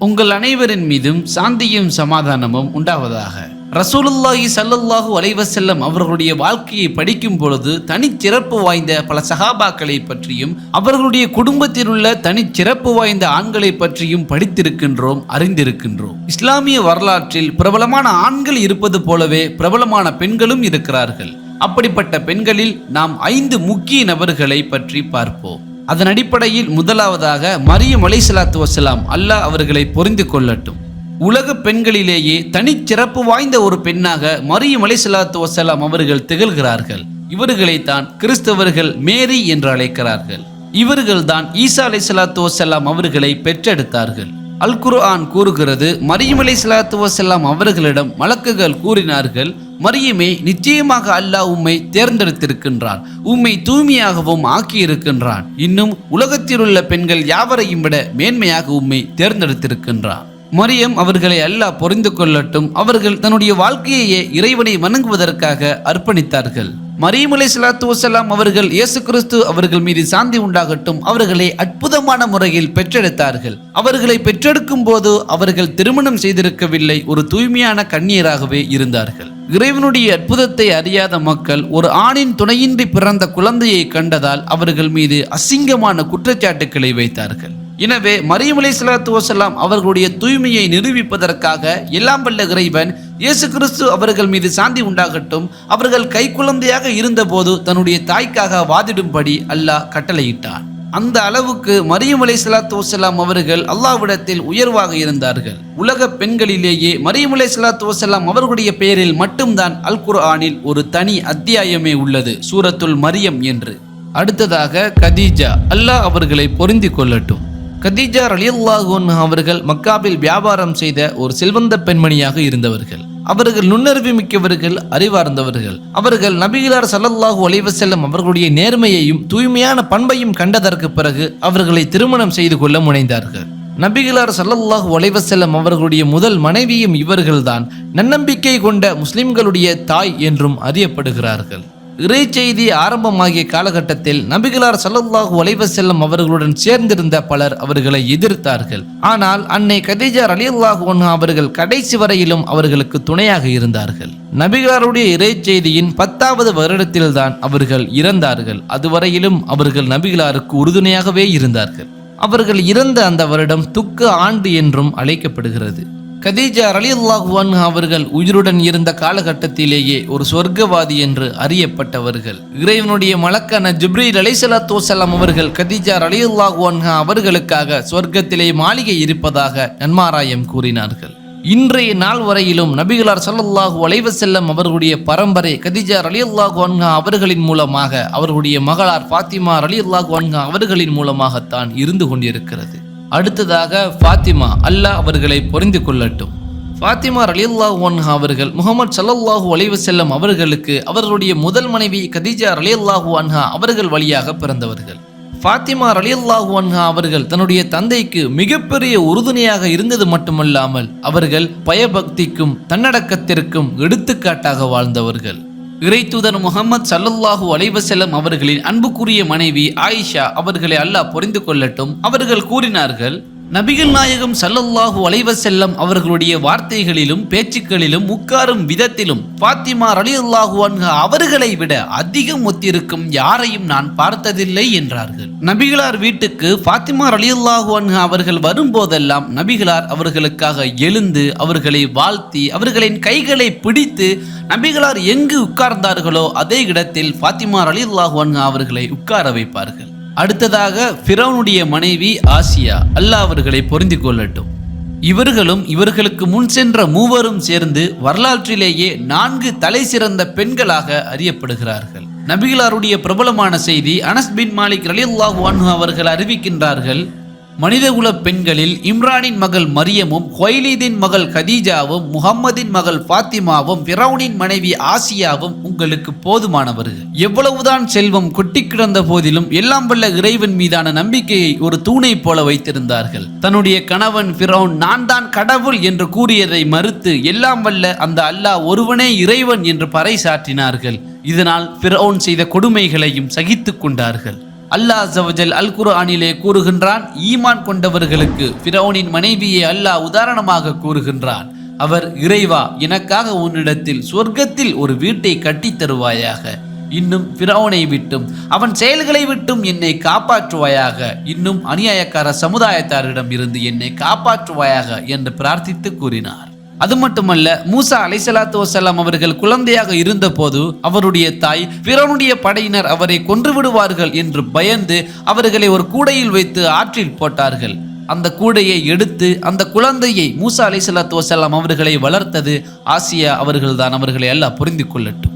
உங்கள் அனைவரின் மீதும் சாந்தியும் சமாதானமும் உண்டாவதாக. ரசூலுல்லாஹி ஸல்லல்லாஹு அலைஹி வஸல்லம் அவர்களுடைய வாழ்க்கையை படிக்கும் பொழுது தனிச்சிறப்பு வாய்ந்த பல சஹாபாக்களை பற்றியும் அவர்களுடைய குடும்பத்தில் உள்ள தனிச்சிறப்பு வாய்ந்த ஆண்களை பற்றியும் படித்திருக்கின்றோம், அறிந்திருக்கின்றோம். இஸ்லாமிய வரலாற்றில் பிரபலமான ஆண்கள் இருப்பது போலவே பிரபலமான பெண்களும் இருக்கிறார்கள். அப்படிப்பட்ட பெண்களில் நாம் 5 முக்கிய நபர்களை பற்றி பார்ப்போம். அதன் அடிப்படையில் முதலாவதாக மரியம் அலைஹிஸ்ஸலாத்து வஸ்ஸலாம், அல்லாஹ் அவர்களை பொரிந்து கொள்ளட்டும். உலக பெண்களிலேயே தனிச்சிறப்பு வாய்ந்த ஒரு பெண்ணாக மரியம் அலைஹிஸ்ஸலாத்து வஸ்ஸலாம் அவர்கள் திகழ்கிறார்கள். இவர்களைத்தான் கிறிஸ்தவர்கள் மேரி என்று அழைக்கிறார்கள். இவர்கள்தான் ஈசா அலைஹிஸ்ஸலாத்து வஸ்ஸலாம் அவர்களை பெற்றெடுத்தார்கள். அல் குர்ஆன் கூறுகிறது, மரியம் அலைஹிஸ்ஸலாத்து வஸ்ஸலாம் அவர்களிடம் மலக்குகள் கூறினார்கள், மரியமே, நிச்சயமாக அல்லாஹ் உம்மை தேர்ந்தெடுத்திருக்கின்றான், உம்மை தூய்மையாகவும் ஆக்கியிருக்கின்றான். இன்னும் உலகத்தில் உள்ள பெண்கள் யாவரையும் விட மேன்மையாக உம்மை தேர்ந்தெடுத்திருக்கின்றான். மரியம் அவர்களை அல்லாஹ் பொரிந்து கொள்ளட்டும். அவர்கள் தன்னுடைய வாழ்க்கையை இறைவனை வணங்குவதற்காக அர்ப்பணித்தார்கள். மரியம் அலைஹிஸ்ஸலாத்து வஸ்ஸலாம் அவர்கள் இயேசு கிறிஸ்து அவர்கள் மீது சாந்தி உண்டாகட்டும் அவர்களை அற்புதமான முறையில் பெற்றெடுத்தார்கள். அவர்களை பெற்றெடுக்கும் போது அவர்கள் திருமணம் செய்திருக்கவில்லை, ஒரு தூய்மையான கன்னியராகவே இருந்தார்கள். இறைவனுடைய அற்புதத்தை அறியாத மக்கள் ஒரு ஆணின் துணையின்றி பிறந்த குழந்தையை கண்டதால் அவர்கள் மீது அசிங்கமான குற்றச்சாட்டுக்களை வைத்தார்கள். எனவே மரியம் அலைஹிஸ்ஸலாத்து வஸ்ஸலாம் அவர்களுடைய தூய்மையை நிரூபிப்பதற்காக எல்லாம் வல்ல இறைவன் இயேசு கிறிஸ்து அவர்கள் மீது சாந்தி உண்டாகட்டும் அவர்கள் கைக்குழந்தையாக இருந்தபோது தன்னுடைய தாய்க்காக வாதிடும்படி அல்லாஹ் கட்டளையிட்டான். அந்த அளவுக்கு மரியம் அலைஹிஸ்ஸலாத்து வஸ்ஸலாம் அவர்கள் அல்லாஹ்விடத்தில் உயர்வாக இருந்தார்கள். உலக பெண்களிலேயே மரியம் அலைஹிஸ்ஸலாத்து வஸ்ஸலாம் அவர்களுடைய பெயரில் மட்டும்தான் அல் குர்ஆனில் ஒரு தனி அத்தியாயமே உள்ளது, சூரத்துல் மரியம் என்று. அடுத்ததாக கதீஜா, அல்லாஹ் அவர்களை பொருந்தி கொள்ளட்டும். கதீஜா ரலியல்லாஹு அன்ஹா அவர்கள் மக்காவில் வியாபாரம் செய்த ஒரு செல்வந்த பெண்மணியாக இருந்தவர்கள். அவர்கள் நுண்ணறிவு மிக்கவர்கள், அறிவார்ந்தவர்கள். அவர்கள் நபிகளார் ஸல்லல்லாஹு அலைஹி வஸல்லம் அவர்களுடைய நேர்மையையும் தூய்மையான பண்பையும் கண்டதற்கு பிறகு அவர்களை திருமணம் செய்து கொள்ள முனைந்தார்கள். நபிகளார் ஸல்லல்லாஹு அலைஹி வஸல்லம் அவர்களுடைய முதல் மனைவியும் இவர்கள்தான். நன்னம்பிக்கை கொண்ட முஸ்லிம்களுடைய தாய் என்றும் அறியப்படுகிறார்கள். இறை செய்தி ஆரம்பமாகிய காலகட்டத்தில் நபிகளார் ஸல்லல்லாஹு அலைஹி வஸல்லம் அவர்களுடன் சேர்ந்திருந்த பலர் அவர்களை எதிர்த்தார்கள். ஆனால் அன்னை கதீஜா ரலியல்லாஹு அன்ஹா அவர்கள் கடைசி வரையிலும் அவர்களுக்கு துணையாக இருந்தார்கள். நபிகளாருடைய இறை செய்தியின் 10வது வருடத்தில்தான் அவர்கள் இறந்தார்கள். அதுவரையிலும் அவர்கள் நபிகளாருக்கு உறுதுணையாகவே இருந்தார்கள். அவர்கள் இறந்த அந்த வருடம் துக்க ஆண்டு என்றும் அழைக்கப்படுகிறது. கதீஜா ரலியல்லாஹு அன்ஹா அவர்கள் உயிருடன் இருந்த காலகட்டத்திலேயே ஒரு சொர்க்கவாதி என்று அறியப்பட்டவர்கள். இறைவனுடைய மலக்கான ஜிப்ரீல் அலைஹிஸ்ஸலாத்து வஸ்ஸலாம் அவர்கள் கதீஜா ரலியல்லாஹு அன்ஹா அவர்களுக்காக சொர்க்கத்திலே மாளிகை இருப்பதாக நன்மாராயம் கூறினார்கள். இன்றைய நாள் வரையிலும் நபிகளார் ஸல்லல்லாஹு அலைஹி வஸல்லம் அவர்களுடைய பரம்பரை கதீஜா ரலியல்லாஹு அன்ஹா அவர்களின் மூலமாக அவர்களுடைய மகளார் ஃபாத்திமா ரலியல்லாஹு அன்ஹா அவர்களின் மூலமாகத்தான் இருந்து கொண்டிருக்கிறது. அடுத்ததாக ஃபாத்திமா, அல்லாஹ் அவர்களை பொரிந்து கொள்ளட்டும். ஃபாத்திமா ரலியல்லாஹு அன்ஹா அவர்கள் முஹம்மது ஸல்லல்லாஹு அலைஹி வஸல்லம் அவர்களுக்கு அவர்களுடைய முதல் மனைவி கதீஜா ரலியல்லாஹு அன்ஹா அவர்கள் வழியாக பிறந்தவர்கள். ஃபாத்திமா ரலியல்லாஹு அன்ஹா அவர்கள் தன்னுடைய தந்தைக்கு மிகப்பெரிய உறுதுணையாக இருந்தது மட்டுமல்லாமல் அவர்கள் பயபக்திக்கும் தன்னடக்கத்திற்கும் எடுத்துக்காட்டாக வாழ்ந்தவர்கள். இறைத்தூதர் முஹம்மது ஸல்லல்லாஹு அலைஹி வஸல்லம் அவர்களின் அன்புக்குரிய மனைவி ஆயிஷா அவர்களை அல்லாஹ் பொரிந்து கொள்ளட்டும் அவர்கள் கூறினார்கள், நபிகள் நாயகம் ஸல்லல்லாஹு அலைஹி வஸல்லம் அவர்களுடைய வார்த்தைகளிலும் பேச்சுக்களிலும் உட்காரும் விதத்திலும் ஃபாத்திமா ரலியல்லாஹு அன்ஹா அவர்களை விட அதிகம் ஒத்திருக்கும் யாரையும் நான் பார்த்ததில்லை என்றார்கள். நபிகளார் வீட்டுக்கு ஃபாத்திமா ரலியல்லாஹு அன்ஹா அவர்கள் வரும்போதெல்லாம் நபிகளார் அவர்களுக்காக எழுந்து அவர்களை வாழ்த்தி அவர்களின் கைகளை பிடித்து நபிகளார் எங்கு உட்கார்ந்தார்களோ அதே இடத்தில் ஃபாத்திமா ரலியல்லாஹு அன்ஹா அவர்களை உட்கார வைப்பார்கள். அடுத்ததாக ஃபிரௌனுடைய மனைவி ஆசியா, அல்லாஹ் அவர்களை பொருந்தி கொள்ளட்டும். இவர்களும் இவர்களுக்கு முன் சென்ற மூவரும் சேர்ந்து வரலாற்றிலேயே 4 தலை சிறந்த பெண்களாக அறியப்படுகிறார்கள். நபிகளாருடைய பிரபலமான செய்தி அனஸ் பின் மாலிக் ரலியல்லாஹு அன்ஹு அவர்கள் அறிவிக்கின்றார்கள், மனிதகுல பெண்களில் இம்ரானின் மகள் மரியமும், ஹுவைலிதின் மகள் கதீஜாவும், முஹம்மதின் மகள் ஃபாத்திமாவும், ஃபிரௌனின் மனைவி ஆசியாவும் உங்களுக்கு போதுமானவர்கள். எவ்வளவுதான் செல்வம் கொட்டி கிடந்த போதிலும் எல்லாம் வல்ல இறைவன் மீதான நம்பிக்கையை ஒரு தூணை போல வைத்திருந்தார்கள். தன்னுடைய கணவன் ஃபிரௌன் நான் தான் கடவுள் என்று கூறியதை மறுத்து எல்லாம் வல்ல அந்த அல்லாஹ் ஒருவனே இறைவன் என்று பறைசாற்றினார்கள். இதனால் ஃபிரௌன் செய்த கொடுமைகளையும் சகித்து கொண்டார்கள். அல்லாஹ் அஸ்ஸவஜல் அல் குர்ஆனிலே கூறுகின்றான், ஈமான் கொண்டவர்களுக்கு ஃபிரௌனின் மனைவியை அல்லாஹ் உதாரணமாக கூறுகின்றான். அவர், இறைவா, எனக்காக உன்னிடத்தில் சொர்க்கத்தில் ஒரு வீட்டை கட்டித் தருவாயாக, இன்னும் ஃபிரௌனை விட்டும் அவன் செயல்களை விட்டும் என்னை காப்பாற்றுவாயாக, இன்னும் அநியாயக்கார சமுதாயத்தாரிடம் இருந்து என்னை காப்பாற்றுவாயாக என்று பிரார்த்தித்து கூறினார். அது மட்டுமல்ல, மூசா அலைஹிஸ்ஸலாத்து வஸலாம் அவர்கள் குழந்தையாக இருந்த போது அவருடைய தாய் ஃபிரௌனுடைய படையினர் அவரை கொன்று விடுவார்கள் என்று பயந்து அவர்களை ஒரு கூடையில் வைத்து ஆற்றில் போட்டார்கள். அந்த கூடையை எடுத்து அந்த குழந்தையை மூசா அலைஹிஸ்ஸலாத்து வஸலாம் அவர்களை வளர்த்தது ஆசியா அவர்கள்தான். அவர்களை அல்லாஹ் புரிந்து கொள்ளட்டும்.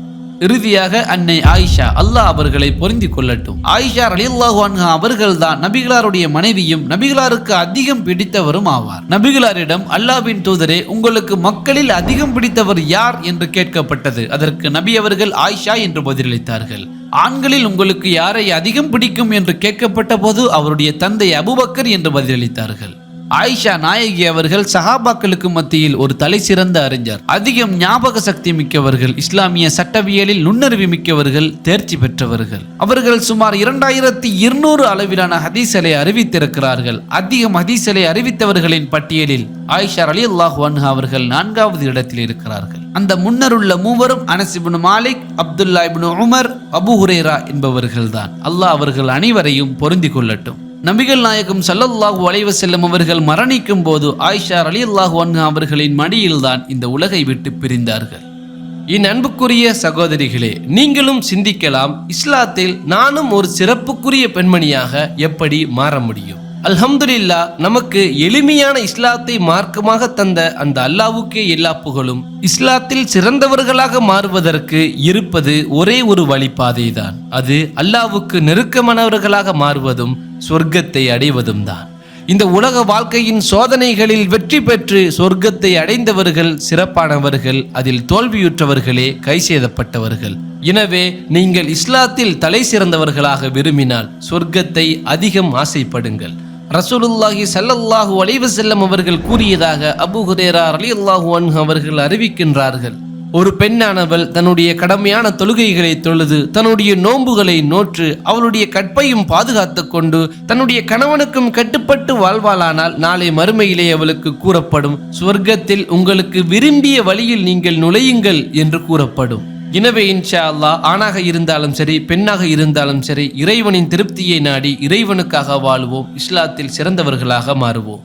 இறுதியாக அன்னை ஆயிஷா, அல்லாஹ் அவர்களை பொருந்தி கொள்ளட்டும். ஆயிஷா ரலியல்லாஹு அன்ஹா அவர்கள்தான் நபிகளாருடைய மனைவியும் நபிகளாருக்கு அதிகம் பிடித்தவரும் ஆவார். நபிகளாரிடம், அல்லாஹ்வின் தூதரே, உங்களுக்கு மக்களில் அதிகம் பிடித்தவர் யார் என்று கேட்கப்பட்டது. அதற்கு நபி அவர்கள் ஆயிஷா என்று பதிலளித்தார்கள். ஆண்களில் உங்களுக்கு யாரை அதிகம் பிடிக்கும் என்று கேட்கப்பட்ட போது அவருடைய தந்தை அபூபக்கர் என்று பதிலளித்தார்கள். ஆயிஷா நாயகி அவர்கள் சஹாபாக்களுக்கு மத்தியில் ஒரு தலை சிறந்த அறிஞர், அதிகம் ஞாபக சக்தி மிக்கவர்கள், இஸ்லாமிய சட்டவியலில் நுண்ணறிவு மிக்கவர்கள், தேர்ச்சி பெற்றவர்கள். அவர்கள் சுமார் 2200 அளவிலான ஹதீஸ்களை அறிவித்திருக்கிறார்கள். அதிகம் ஹதீஸ்களை அறிவித்தவர்களின் பட்டியலில் ஆயிஷா ரலியல்லாஹு அன்ஹா அவர்கள் 4வது இடத்தில் இருக்கிறார்கள். அந்த முன்னருள்ள மூவரும் அனஸ் இப்னு மாலிக், அப்துல்லா இப்னு உமர், அபூ ஹுரைரா என்பவர்கள்தான். அல்லாஹ் அவர்கள் அனைவரையும் பொருந்தி கொள்ளட்டும். நபிகள் நாயகம் ஸல்லல்லாஹு அலைஹி வஸல்லம் அவர்கள் மரணிக்கும் போது ஆயிஷா ரலியல்லாஹு அன்ஹா அவர்களின் மடியில்தான் இந்த உலகை விட்டு பிரிந்தார்கள். என் அன்புக்குரிய சகோதரிகளே, நீங்களும் சிந்திக்கலாம், இஸ்லாத்தில் நானும் ஒரு சிறப்புக்குரிய பெண்மணியாக எப்படி மாற முடியும்? அல்ஹம்துலில்லாஹ், நமக்கு எளிமையான இஸ்லாத்தை மார்க்கமாக தந்த அந்த அல்லாஹ்வுக்கே எல்லா புகழும். இஸ்லாத்தில் சிறந்தவர்களாக மாறுவதற்கு இருப்பது ஒரே ஒரு வழிபாதை தான். அது அல்லாஹ்வுக்கு நெருக்கமானவர்களாக மாறுவதும் சொர்க்கத்தை அடைவதும் தான். இந்த உலக வாழ்க்கையின் சோதனைகளில் வெற்றி பெற்று சொர்க்கத்தை அடைந்தவர்கள் சிறப்பானவர்கள், அதில் தோல்வியுற்றவர்களே கை சேதப்பட்டவர்கள். எனவே நீங்கள் இஸ்லாத்தில் தலை சிறந்தவர்களாக விரும்பினால் சொர்க்கத்தை அதிகம் ஆசைப்படுங்கள். ரசூலுல்லாஹி ஸல்லல்லாஹு அலைஹி வஸல்லம் அவர்கள் கூறியதாக அபூ ஹுரைரா ரலியல்லாஹு அன்ஹு அவர்கள் அறிவிக்கின்றார்கள், ஒரு பெண்ணானவள் தன்னுடைய கடமையான தொழுகைகளை தொழுது தன்னுடைய நோன்புகளை நோற்று அவளுடைய கற்பையும் பாதுகாத்து கொண்டு தன்னுடைய கணவனுக்கும் கட்டுப்பட்டு வாழ்வாளானால் நாளை மறுமையிலே அவளுக்கு கூறப்படும், சொர்க்கத்தில் உங்களுக்கு விரும்பிய வழியில் நீங்கள் நுழையுங்கள் என்று கூறப்படும். எனவே இன்ஷா அல்லாஹ், ஆணாக இருந்தாலும் சரி பெண்ணாக இருந்தாலும் சரி, இறைவனின் திருப்தியை நாடி இறைவனுக்காக வாழ்வோம், இஸ்லாத்தில் சிறந்தவர்களாக மாறுவோம்.